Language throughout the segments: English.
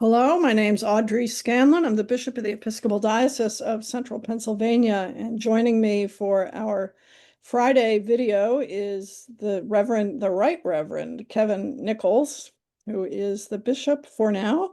Hello, my name's Audrey Scanlan. I'm the Bishop of the Episcopal Diocese of Central Pennsylvania, and joining me for our Friday video is the Right Reverend Kevin Nichols, who is the bishop for now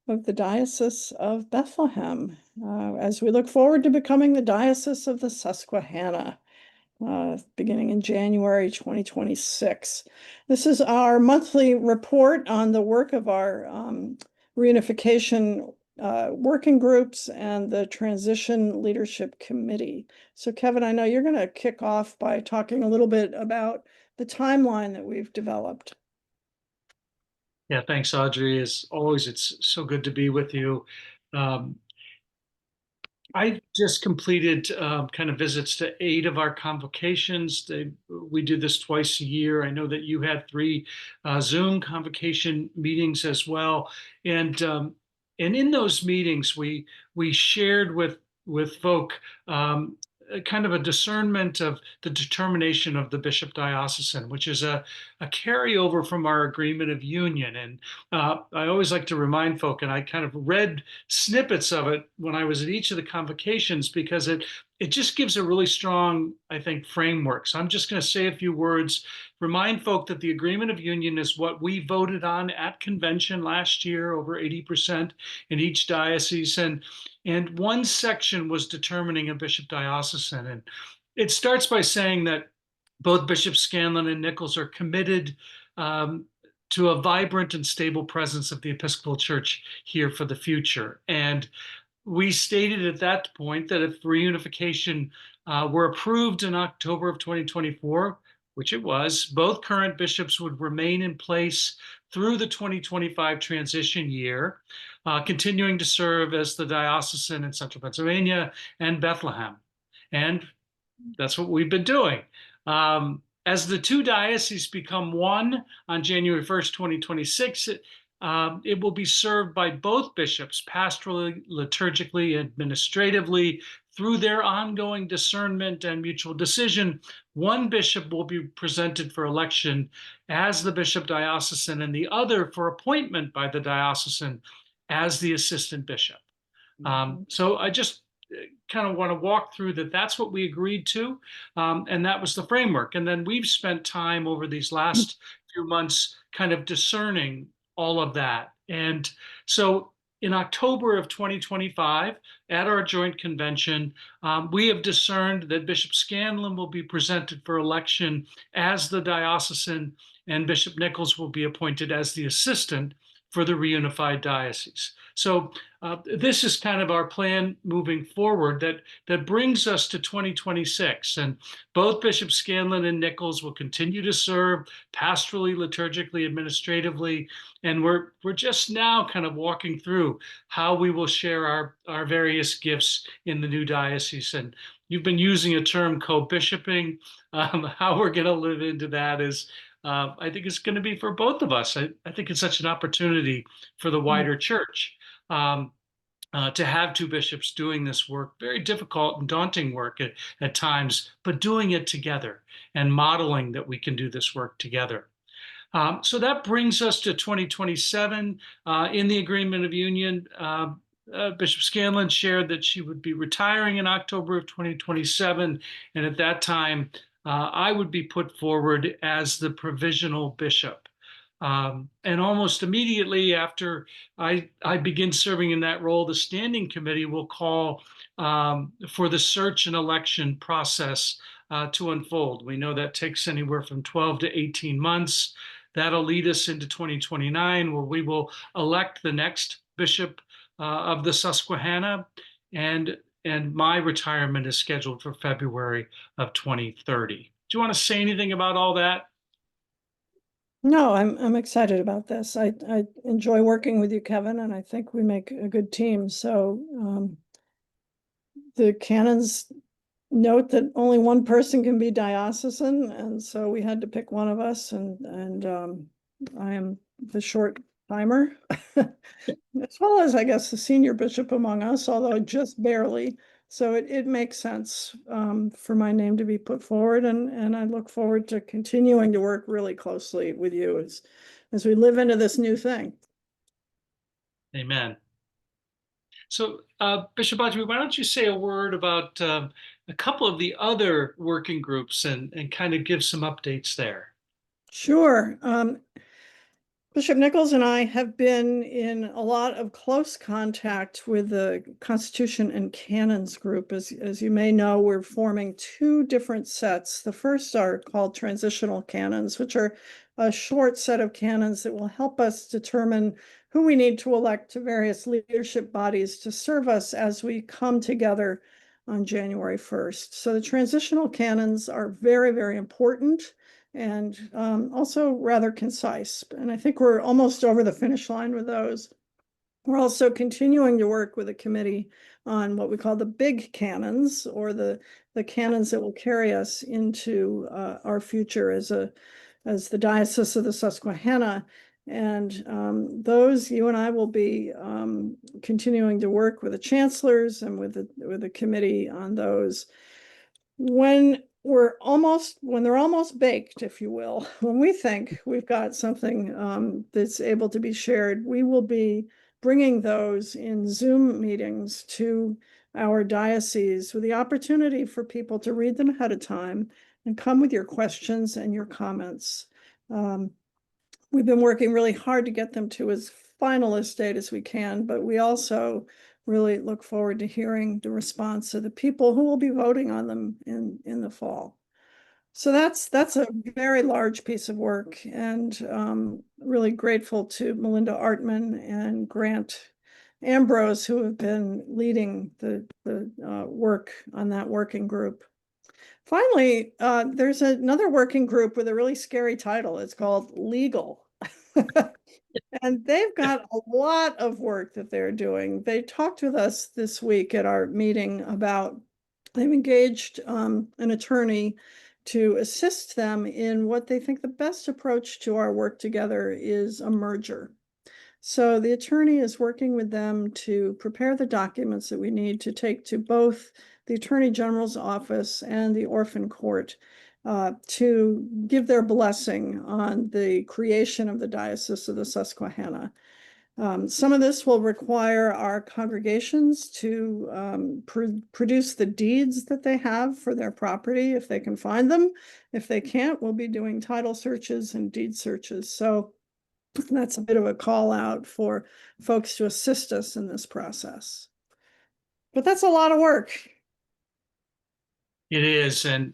of the Diocese of Bethlehem, as we look forward to becoming the Diocese of the Susquehanna, beginning in January 2026. This is our monthly report on the work of our reunification working groups and the Transition Leadership Committee. So Kevin, I know you're going to kick off by talking a little bit about the timeline that we've developed. Yeah, thanks, Audrey. As always, it's so good to be with you. Um, I just completed kind of visits to 8 of our convocations. We do this twice a year. I know that you had 3 Zoom convocation meetings as well, and in those meetings, we shared with folk kind of a discernment of the determination of the bishop diocesan, which is a carryover from our agreement of union. And I always like to remind folk, and I kind of read snippets of it when I was at each of the convocations because it just gives a really strong, I think, framework. So I'm just going to say a few words, remind folk that the agreement of union is what we voted on at convention last year, over 80% in each diocese. And one section was determining a bishop diocesan. And it starts by saying that both Bishops Scanlan and Nichols are committed to a vibrant and stable presence of the Episcopal Church here for the future. And we stated at that point that if reunification were approved in October of 2024, which it was, both current bishops would remain in place through the 2025 transition year, continuing to serve as the diocesan in Central Pennsylvania and Bethlehem. And that's what we've been doing. As the 2 dioceses become one on January 1st, 2026, it will be served by both bishops pastorally, liturgically, administratively. Through their ongoing discernment and mutual decision, one bishop will be presented for election as the bishop diocesan and the other for appointment by the diocesan as the assistant bishop. So I just kind of want to walk through that. That's what we agreed to, and that was the framework. And then we've spent time over these last few months kind of discerning all of that. And so in October of 2025, at our joint convention, we have discerned that Bishop Scanlan will be presented for election as the diocesan, and Bishop Nichols will be appointed as the assistant for the reunified diocese. So this is kind of our plan moving forward that brings us to 2026. And both Bishop Scanlan and Nichols will continue to serve pastorally, liturgically, administratively. And we're just now kind of walking through how we will share our various gifts in the new diocese. And you've been using a term co-bishoping. How we're going to live into that is I think it's going to be for both of us. I think it's such an opportunity for the wider church to have 2 bishops doing this work, very difficult and daunting work at times, but doing it together and modeling that we can do this work together. So that brings us to 2027. In the Agreement of Union, Bishop Scanlan shared that she would be retiring in October of 2027, and at that time, I would be put forward as the provisional bishop. And almost immediately after I begin serving in that role, the standing committee will call for the search and election process to unfold. We know that takes anywhere from 12 to 18 months. That'll lead us into 2029, where we will elect the next bishop of the Susquehanna, and my retirement is scheduled for February of 2030. Do you want to say anything about all that? No, I'm excited about this. I enjoy working with you, Kevin, and I think we make a good team. So the canons note that only one person can be diocesan, and so we had to pick one of us, and I am the short timer, as well as I guess the senior bishop among us, although just barely. So it makes sense for my name to be put forward, and I look forward to continuing to work really closely with you as we live into this new thing. Amen. So, Bishop Audrey, why don't you say a word about a couple of the other working groups and kind of give some updates there? Sure. Bishop Nichols and I have been in a lot of close contact with the Constitution and Canons group. As you may know, we're forming two different sets. The first are called transitional canons, which are a short set of canons that will help us determine who we need to elect to various leadership bodies to serve us as we come together on January 1st. So the transitional canons are very, very important and also rather concise. And I think we're almost over the finish line with those. We're also continuing to work with a committee on what we call the big canons, or the canons that will carry us into our future as the Diocese of the Susquehanna. And those, you and I will be continuing to work with the chancellors and with the committee on those. When they're almost baked, if you will, when we think we've got something that's able to be shared, we will be bringing those in Zoom meetings to our diocese with the opportunity for people to read them ahead of time and come with your questions and your comments. We've been working really hard to get them to as final a state as we can, but we also really look forward to hearing the response of the people who will be voting on them in the fall. So that's a very large piece of work, and really grateful to Melinda Artman and Grant Ambrose, who have been leading the work on that working group. Finally, there's another working group with a really scary title. It's called Legal. And they've got a lot of work that they're doing. They talked with us this week at our meeting about they've engaged an attorney to assist them in what they think the best approach to our work together is a merger. So the attorney is working with them to prepare the documents that we need to take to both the Attorney General's office and the Orphan Court to give their blessing on the creation of the Diocese of the Susquehanna. Some of this will require our congregations to produce the deeds that they have for their property, if they can find them. If they can't, we'll be doing title searches and deed searches. So that's a bit of a call out for folks to assist us in this process. But that's a lot of work. It is, and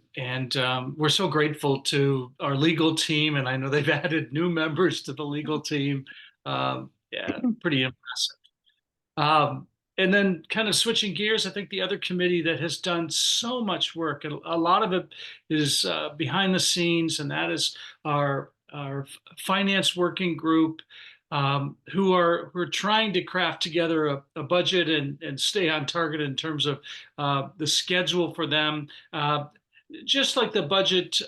we're so grateful to our legal team, and I know they've added new members to the legal team. Yeah, pretty impressive. And then kind of switching gears, I think the other committee that has done so much work, and a lot of it is behind the scenes, and that is our finance working group, who are trying to craft together a budget and stay on target in terms of the schedule for them. Just like the budget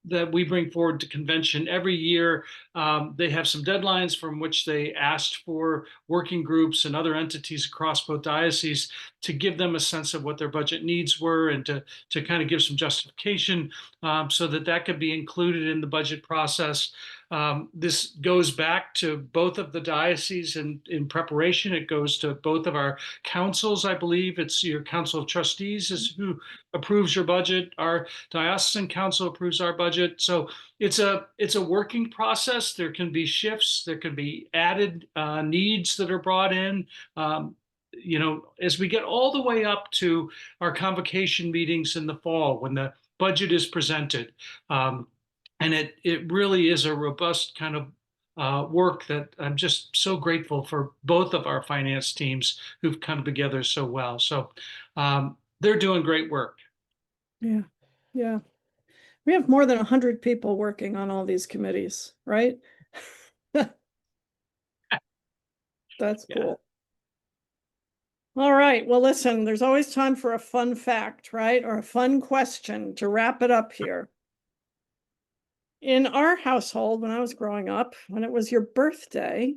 that we bring forward to convention every year, they have some deadlines from which they asked for working groups and other entities across both dioceses to give them a sense of what their budget needs were, and to kind of give some justification, so that could be included in the budget process. This goes back to both of the dioceses in preparation. It goes to both of our councils. I believe it's your Council of Trustees is who approves your budget. Our diocesan council approves our budget. So it's a working process. There can be shifts. There can be added needs that are brought in. As we get all the way up to our convocation meetings in the fall when the budget is presented. And it really is a robust kind of work that I'm just so grateful for both of our finance teams who've come together so well. So they're doing great work. Yeah, yeah. We have more than 100 people working on all these committees, right? That's Yeah. cool. All right. Well, listen, there's always time for a fun fact, right? Or a fun question to wrap it up here. In our household, when I was growing up, when it was your birthday,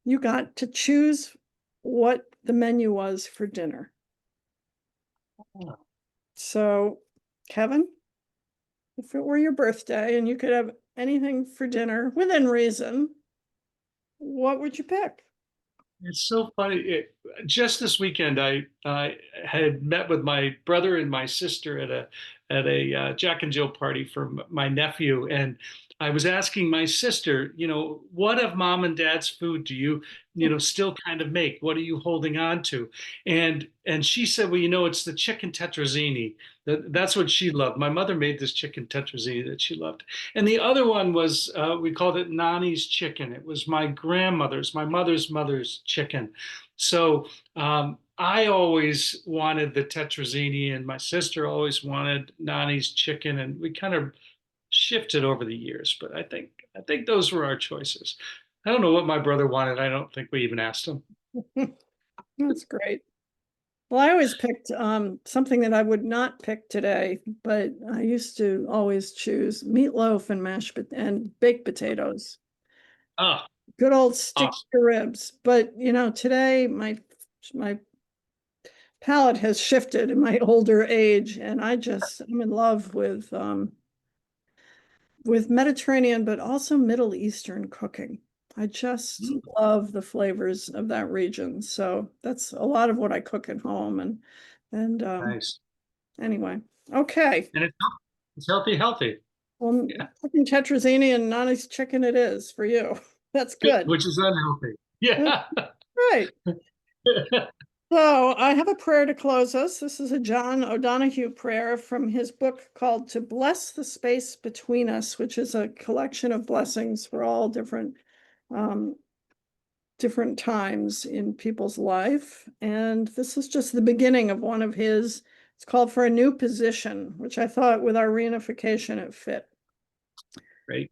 you got to choose what the menu was for dinner. So, Kevin, if it were your birthday and you could have anything for dinner within reason, what would you pick? It's so funny. Just this weekend, I had met with my brother and my sister at a Jack and Jill party for my nephew, and I was asking my sister, what of mom and dad's food do you, still kind of make? What are you holding on to? And she said, well, it's the chicken tetrazzini. That's what she loved. My mother made this chicken tetrazzini that she loved. And the other one was, we called it Nani's chicken. It was my mother's mother's chicken. So I always wanted the tetrazzini, and my sister always wanted Nani's chicken, and we kind of shifted over the years. But I think those were our choices. I don't know what my brother wanted. I don't think we even asked him. That's great. Well, I always picked something that I would not pick today, but I used to always choose meatloaf and and baked potatoes. Oh, Good old stick awesome. to ribs. But today my palate has shifted in my older age, and I'm in love with Mediterranean, but also Middle Eastern cooking. I just love the flavors of that region. So that's a lot of what I cook at home. And Nice. anyway, okay. And it's healthy, healthy. Well, Yeah. cooking tetrazzini and Nani's chicken it is for you. That's good. Which is unhealthy. That's Yeah. right. So I have a prayer to close us. This is a John O'Donohue prayer from his book called To Bless the Space Between Us, which is a collection of blessings for all um, different times in people's life. And this is just the beginning of one of his. It's called For a New Position, which I thought with our reunification it fit. Great.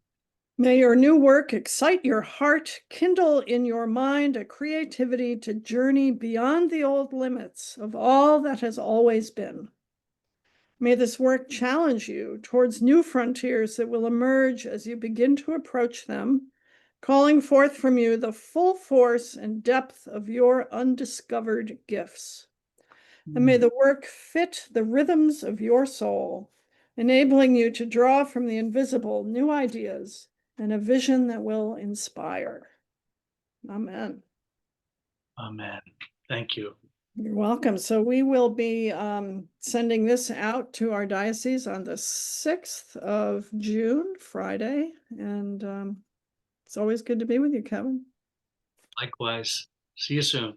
May your new work excite your heart, kindle in your mind a creativity to journey beyond the old limits of all that has always been. May this work challenge you towards new frontiers that will emerge as you begin to approach them, calling forth from you the full force and depth of your undiscovered gifts. And may the work fit the rhythms of your soul, enabling you to draw from the invisible new ideas and a vision that will inspire. Amen. Amen. Thank you. You're welcome. So we will be sending this out to our diocese on the 6th of June, Friday. And it's always good to be with you, Kevin. Likewise. See you soon.